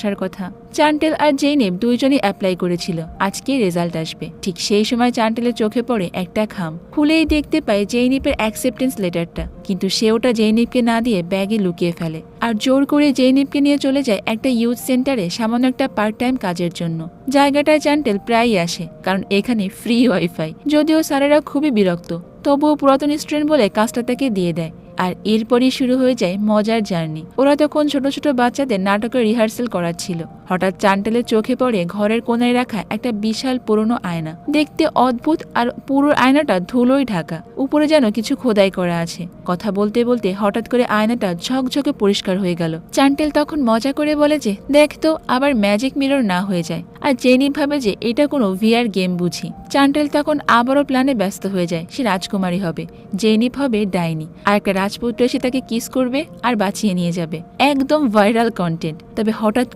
আসার কথা। চান্টেল আর জেইনেব দুইজনই অ্যাপ্লাই করেছিল, আজকে রেজাল্ট আসবে। ঠিক সেই সময় চান্টেলের চোখে পড়ে একটা খাম। খুলেই দেখতে পায় জেইনেবের অ্যাকসেপ্টেন্স লেটারটা, কিন্তু সে ওটা জেইনেবকে না দিয়ে ব্যাগে লুকিয়ে ফেলে আর জোর করে জেইনেবকে নিয়ে চলে যায় একটা ইউথ সেন্টারে সামান্য একটা পার্ট টাইম কাজের জন্য। জায়গাটায় চান্টেল প্রায়ই আসে, কারণ এখানে ফ্রি ওয়াইফাই। যদিও স্যারেরা খুবই বিরক্ত, তবুও পুরাতন স্টুডেন্ট বলে কাজটা তাকে দিয়ে দেয়। আর এরপরই শুরু হয়ে যায় মজার জার্নি। ওরা তখন ছোট ছোট বাচ্চাদের নাটকের রিহার্সেল করাচ্ছিল। হঠাৎ চান্টেলের চোখে পড়ে ঘরের কোনায় রাখা একটা বিশাল পুরনো আয়না। দেখতে অদ্ভুত, আর পুরো আয়নাটা ধুলোয় ঢাকা, উপরে যেন কিছু খোদাই করা আছে। কথা বলতে বলতে হঠাৎ করে আয়নাটা ঝকঝকে পরিষ্কার হয়ে গেল। চান্টেল তখন মজা করে বলে যে দেখ তো আবার ম্যাজিক মিরর না হয়ে যায়। আর জেনি ভাবে যে এটা কোনো ভিআর গেম বুঝি। চান্টেল তখন আবারও প্ল্যানে ব্যস্ত হয়ে যায়, সে রাজকুমারী হবে, জেনিফ হবে ডাইনি, আর একটা রাজপুত্র এসে তাকে কিস করবে আর বাঁচিয়ে নিয়ে যাবে। একদম ভাইরাল কন্টেন্ট। তবে হঠাৎ করে